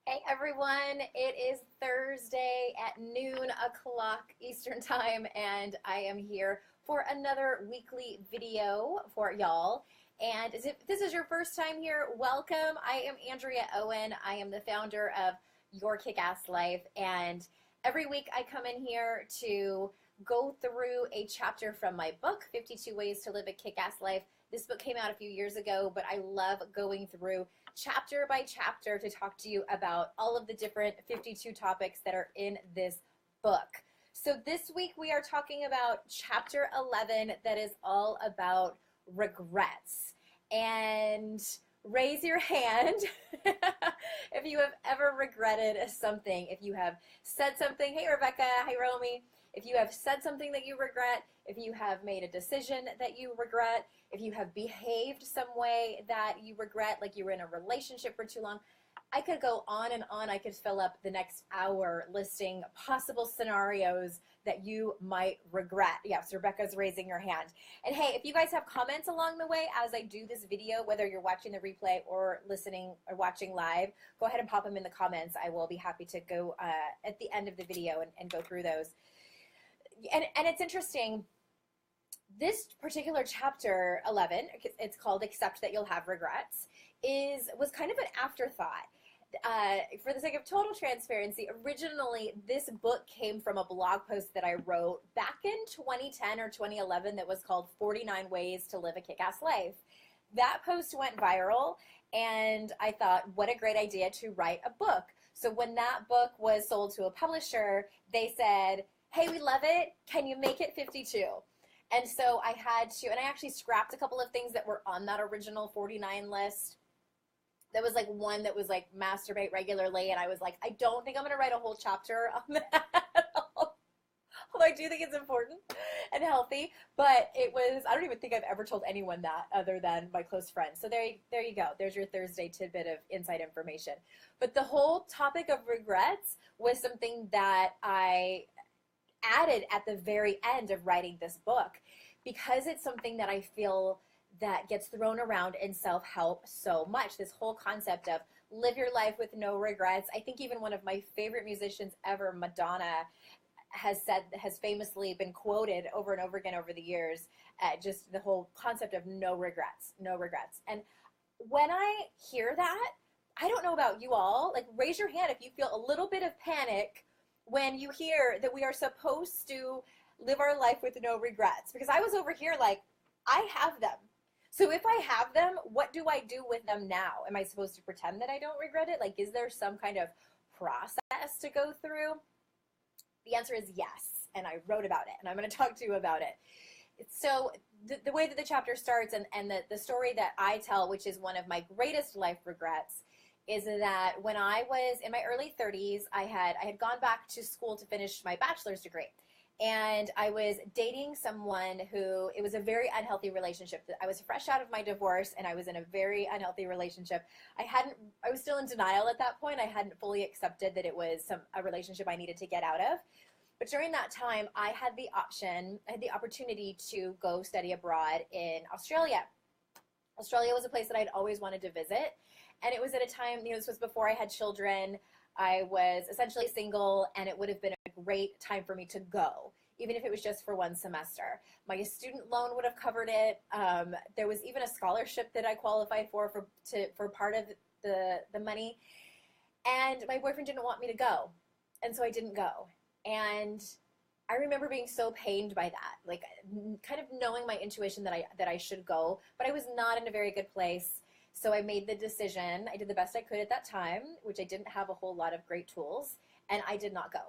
Hey everyone, it is Thursday at noon o'clock Eastern Time, and I am here for another weekly video for y'all. And as if this is your first time here, welcome. I am Andrea Owen. I am the founder of Your Kick-Ass Life, and every week I come in here to go through a chapter from my book, 52 Ways to Live a Kick-Ass Life. This book came out a few years ago, but I love going through chapter by chapter to talk to you about all of the different 52 topics that are in this book. So this week we are talking about chapter 11 that is all about regrets. And raise your hand if you have ever regretted something, if you have said something, hey Rebecca, hi Romy, if you have said something that you regret, if you have made a decision that you regret, if you have behaved some way that you regret, like you were in a relationship for too long. I could go on and on. I could fill up the next hour listing possible scenarios that you might regret. Yes, Rebecca's raising her hand. And hey, if you guys have comments along the way as I do this video, whether you're watching the replay or listening or watching live, go ahead and pop them in the comments. I will be happy to go at the end of the video and go through those. And it's interesting. This particular chapter 11, it's called Accept That You'll Have Regrets, was kind of an afterthought. For the sake of total transparency, originally this book came from a blog post that I wrote back in 2010 or 2011 that was called 49 Ways to Live a Kick-Ass Life. That post went viral, and I thought, what a great idea to write a book. So when that book was sold to a publisher, they said, hey, we love it. Can you make it 52? And so I had to, and I actually scrapped a couple of things that were on that original 49 list. There was like one that was like masturbate regularly, and I was like, I don't think I'm going to write a whole chapter on that. Although I do think it's important and healthy, but it was, I don't even think I've ever told anyone that other than my close friends. So there you go. There's your Thursday tidbit of inside information. But the whole topic of regrets was something that I added at the very end of writing this book, because it's something that I feel that gets thrown around in self-help so much. This whole concept of live your life with no regrets. I think even one of my favorite musicians ever, Madonna, has famously been quoted over and over again over the years, just the whole concept of no regrets, no regrets. And when I hear that, I don't know about you all, like raise your hand if you feel a little bit of panic when you hear that we are supposed to live our life with no regrets. Because I was over here like, I have them. So if I have them, what do I do with them now? Am I supposed to pretend that I don't regret it? Like, is there some kind of process to go through? The answer is yes, and I wrote about it, and I'm going to talk to you about it. So the way that the chapter starts and the story that I tell, which is one of my greatest life regrets, is that when I was in my early 30s, I had gone back to school to finish my bachelor's degree. And I was dating someone who, it was a very unhealthy relationship. I was fresh out of my divorce, and I was in a very unhealthy relationship. I was still in denial at that point. I hadn't fully accepted that it was a relationship I needed to get out of. But during that time, I had the opportunity to go study abroad in Australia. Australia was a place that I'd always wanted to visit. And it was at a time, this was before I had children. I was essentially single, and it would have been a great time for me to go, even if it was just for one semester. My student loan would have covered it. There was even a scholarship that I qualified for part of the money. And my boyfriend didn't want me to go. And so I didn't go. And I remember being so pained by that, like kind of knowing my intuition that I should go, but I was not in a very good place. So I made the decision. I did the best I could at that time, which I didn't have a whole lot of great tools, and I did not go.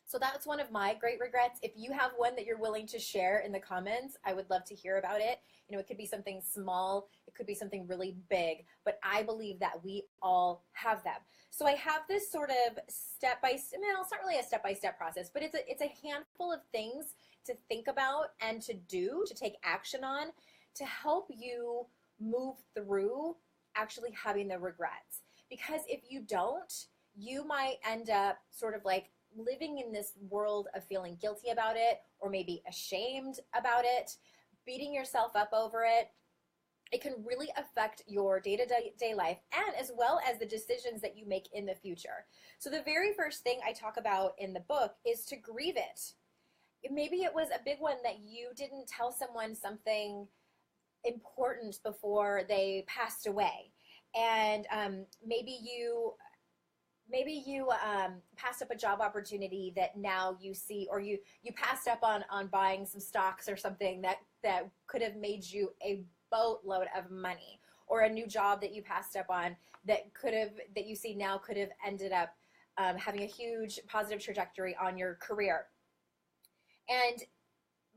So that's one of my great regrets. If you have one that you're willing to share in the comments, I would love to hear about it. It could be something small, it could be something really big, but I believe that we all have them. So I have this sort of step-by-step, it's not really a step-by-step process, but it's a handful of things to think about and to do, to take action on, to help you move through actually having the regrets. Because if you don't, you might end up sort of like living in this world of feeling guilty about it, or maybe ashamed about it, beating yourself up over it, it can really affect your day-to-day life and as well as the decisions that you make in the future. So the very first thing I talk about in the book is to grieve it. Maybe it was a big one that you didn't tell someone something important before they passed away. And maybe you passed up a job opportunity that now you see, or you passed up on buying some stocks or something that could have made you a boatload of money, or a new job that you passed up on that you see now could have ended up having a huge positive trajectory on your career. And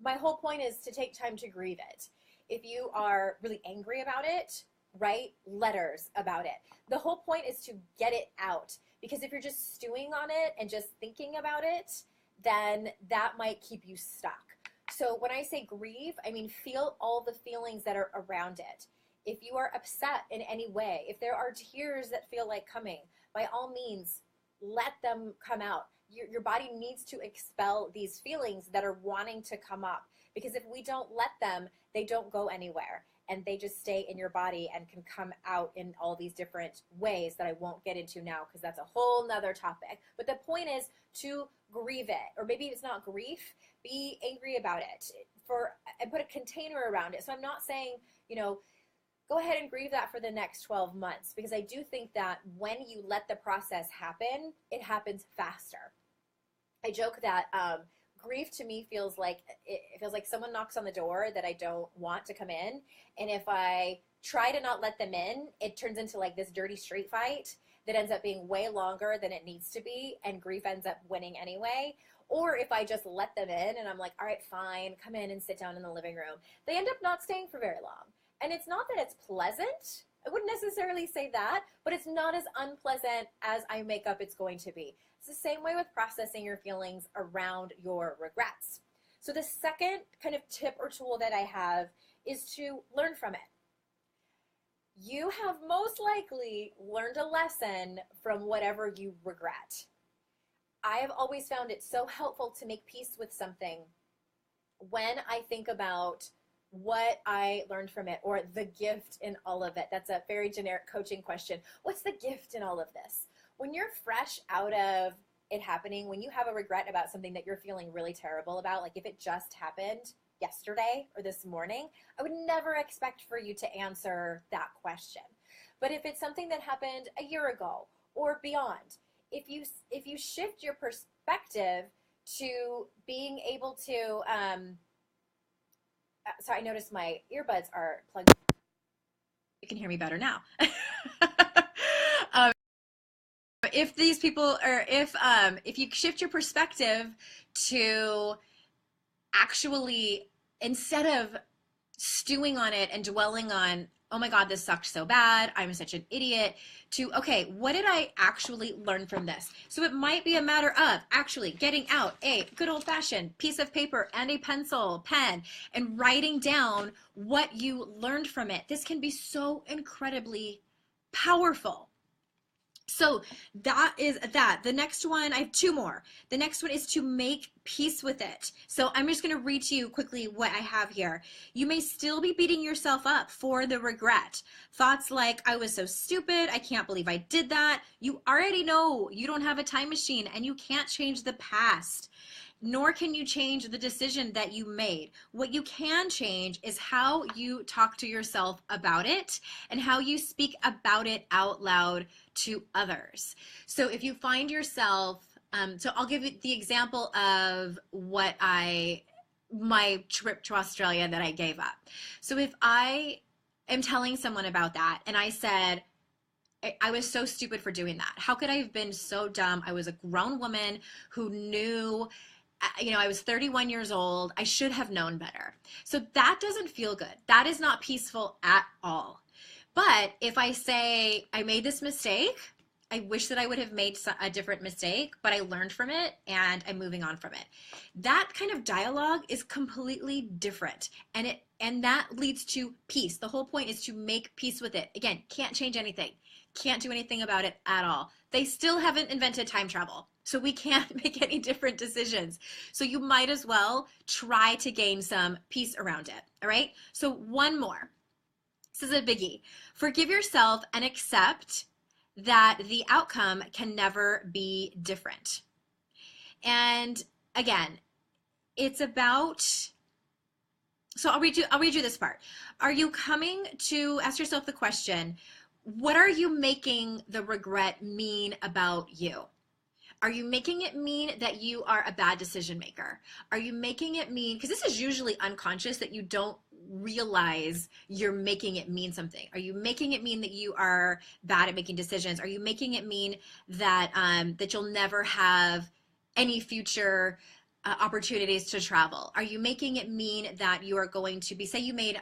my whole point is to take time to grieve it. If you are really angry about it, write letters about it. The whole point is to get it out, because if you're just stewing on it and just thinking about it, then that might keep you stuck. So when I say grieve, I mean feel all the feelings that are around it. If you are upset in any way, if there are tears that feel like coming, by all means, let them come out. Your body needs to expel these feelings that are wanting to come up, because if we don't let them, they don't go anywhere, and they just stay in your body and can come out in all these different ways that I won't get into now, because that's a whole nother topic. But the point is to grieve it, or maybe it's not grief, be angry about it, and put a container around it. So I'm not saying, go ahead and grieve that for the next 12 months, because I do think that when you let the process happen, it happens faster. I joke that grief to me feels like someone knocks on the door that I don't want to come in, and if I try to not let them in, it turns into like this dirty street fight that ends up being way longer than it needs to be, and grief ends up winning anyway. Or if I just let them in and I'm like, all right, fine, come in and sit down in the living room, they end up not staying for very long. And it's not that it's pleasant, I wouldn't necessarily say that, but it's not as unpleasant as I make up it's going to be. It's the same way with processing your feelings around your regrets. So the second kind of tip or tool that I have is to learn from it. You have most likely learned a lesson from whatever you regret. I have always found it so helpful to make peace with something when I think about what I learned from it, or the gift in all of it. That's a very generic coaching question. What's the gift in all of this? When you're fresh out of it happening, when you have a regret about something that you're feeling really terrible about, like if it just happened yesterday or this morning, I would never expect for you to answer that question. But if it's something that happened a year ago or beyond, if you shift your perspective to being able to sorry, I noticed my earbuds are plugged. You can hear me better now. If these people, or if you shift your perspective to actually, instead of stewing on it and dwelling on, oh my God, this sucked so bad, I'm such an idiot, to, okay, what did I actually learn from this? So it might be a matter of actually getting out a good old-fashioned piece of paper and a pencil, pen, and writing down what you learned from it. This can be so incredibly powerful. So that is that. The next one, I have two more. The next one is to make peace with it. So I'm just going to read to you quickly what I have here. You may still be beating yourself up for the regret. Thoughts like, I was so stupid, I can't believe I did that. You already know you don't have a time machine and you can't change the past. Nor can you change the decision that you made. What you can change is how you talk to yourself about it and how you speak about it out loud to others. So if you find yourself, so I'll give you the example of my trip to Australia that I gave up. So if I am telling someone about that and I said, I was so stupid for doing that. How could I have been so dumb? I was a grown woman who knew, I was 31 years old. I should have known better. So that doesn't feel good. That is not peaceful at all. But if I say, I made this mistake, I wish that I would have made a different mistake, but I learned from it and I'm moving on from it. That kind of dialogue is completely different. And that leads to peace. The whole point is to make peace with it. Again, can't change anything. Can't do anything about it at all. They still haven't invented time travel, so we can't make any different decisions. So you might as well try to gain some peace around it, all right? So one more. This is a biggie. Forgive yourself and accept that the outcome can never be different. And again, it's about, so I'll read you this part. Are you coming to ask yourself the question, what are you making the regret mean about you? Are you making it mean that you are a bad decision maker? Are you making it mean, because this is usually unconscious, that you don't realize you're making it mean something? Are you making it mean that you are bad at making decisions? Are you making it mean that that you'll never have any future opportunities to travel? Are you making it mean that you are going to be, say you made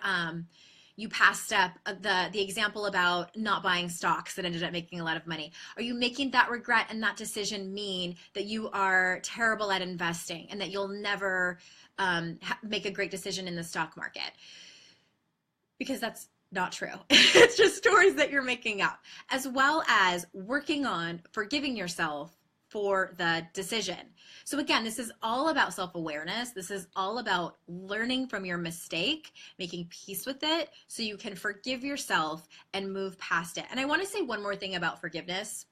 you passed up the example about not buying stocks that ended up making a lot of money. Are you making that regret and that decision mean that you are terrible at investing and that you'll never make a great decision in the stock market? Because that's not true. It's just stories that you're making up, as well as working on forgiving yourself for the decision. So again, this is all about self-awareness. This is all about learning from your mistake, making peace with it so you can forgive yourself and move past it. And I want to say one more thing about forgiveness.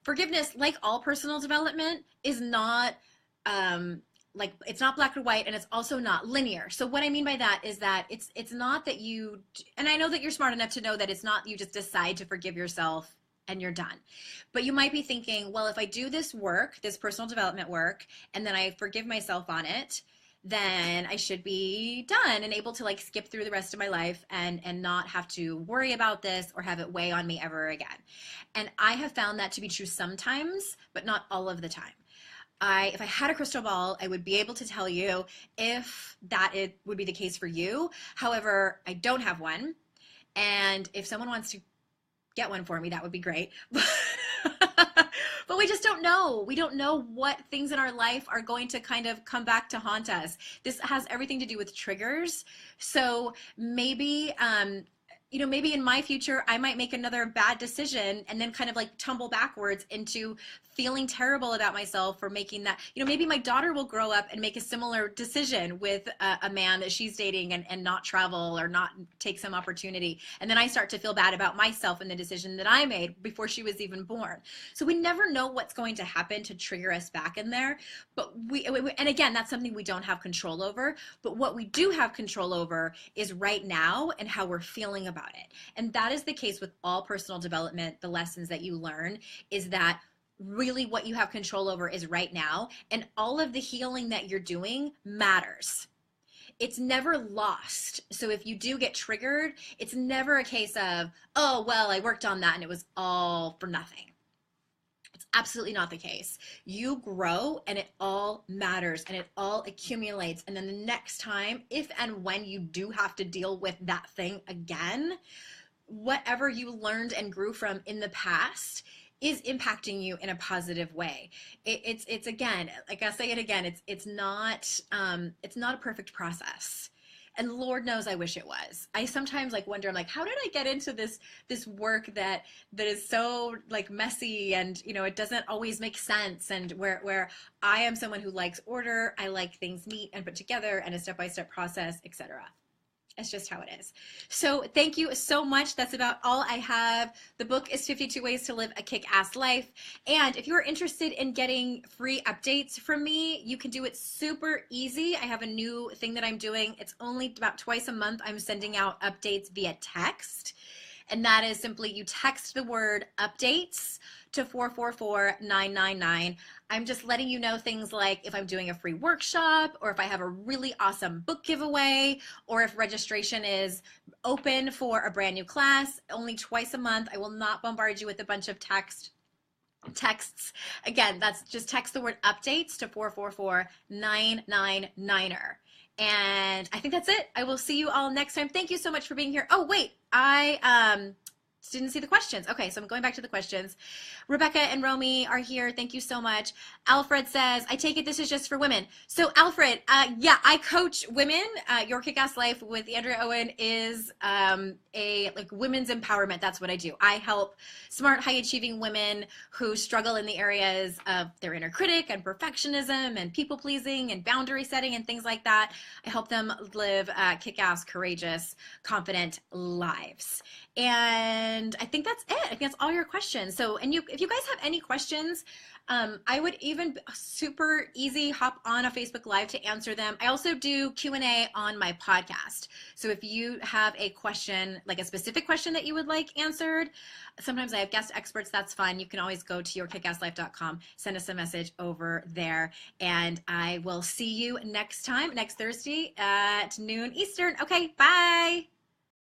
Forgiveness, like all personal development, is not like, it's not black and white, and it's also not linear. So what I mean by that is that it's not that you, and I know that you're smart enough to know that it's not you just decide to forgive yourself and you're done. But you might be thinking, well, if I do this work, this personal development work, and then I forgive myself on it, then I should be done and able to like skip through the rest of my life and not have to worry about this or have it weigh on me ever again. And I have found that to be true sometimes, but not all of the time. If I had a crystal ball, I would be able to tell you if that it would be the case for you. However, I don't have one. And if someone wants to get one for me, that would be great. But we just don't know. We don't know what things in our life are going to kind of come back to haunt us. This has everything to do with triggers. So maybe, maybe in my future, I might make another bad decision and then kind of like tumble backwards into feeling terrible about myself for making that. Maybe my daughter will grow up and make a similar decision with a man that she's dating and not travel or not take some opportunity. And then I start to feel bad about myself and the decision that I made before she was even born. So we never know what's going to happen to trigger us back in there. But and again, that's something we don't have control over. But what we do have control over is right now and how we're feeling about it. And that is the case with all personal development. The lessons that you learn is that really what you have control over is right now, and all of the healing that you're doing matters. It's never lost. So if you do get triggered, it's never a case of, oh, well, I worked on that and it was all for nothing. It's absolutely not the case. You grow and it all matters and it all accumulates. And then the next time, if and when you do have to deal with that thing again, whatever you learned and grew from in the past is impacting you in a positive way. It's again, like I'll say it again, it's not a perfect process. And Lord knows I wish it was. I sometimes like wonder, I'm like, how did I get into this work that is so like messy and it doesn't always make sense, and where I am someone who likes order, I like things neat and put together and a step-by-step process, etc. It's just how it is. So thank you so much. That's about all I have. The book is 52 Ways to Live a Kick-Ass Life. And if you're interested in getting free updates from me, you can do it super easy. I have a new thing that I'm doing. It's only about twice a month. I'm sending out updates via text. And that is simply you text the word updates to 444-999. I'm just letting you know things like if I'm doing a free workshop, or if I have a really awesome book giveaway, or if registration is open for a brand new class. Only twice a month. I will not bombard you with a bunch of texts. Again, that's just text the word updates to 444-999. And I think that's it. I will see you all next time. Thank you so much for being here. Oh, wait, didn't see the questions. Okay, so I'm going back to the questions. Rebecca and Romy are here. Thank you so much. Alfred says, I take it this is just for women. So Alfred, yeah, I coach women. Your Kick-Ass Life with Andrea Owen is a like women's empowerment. That's what I do. I help smart, high-achieving women who struggle in the areas of their inner critic and perfectionism and people-pleasing and boundary setting and things like that. I help them live kick-ass, courageous, confident lives. And I think that's it. I think that's all your questions. So, and if you guys have any questions, I would even super easy hop on a Facebook Live to answer them. I also do Q&A on my podcast. So if you have a question, like a specific question that you would like answered, sometimes I have guest experts. That's fun. You can always go to yourkickasslife.com, send us a message over there, and I will see you next time, next Thursday at noon Eastern. Okay, bye.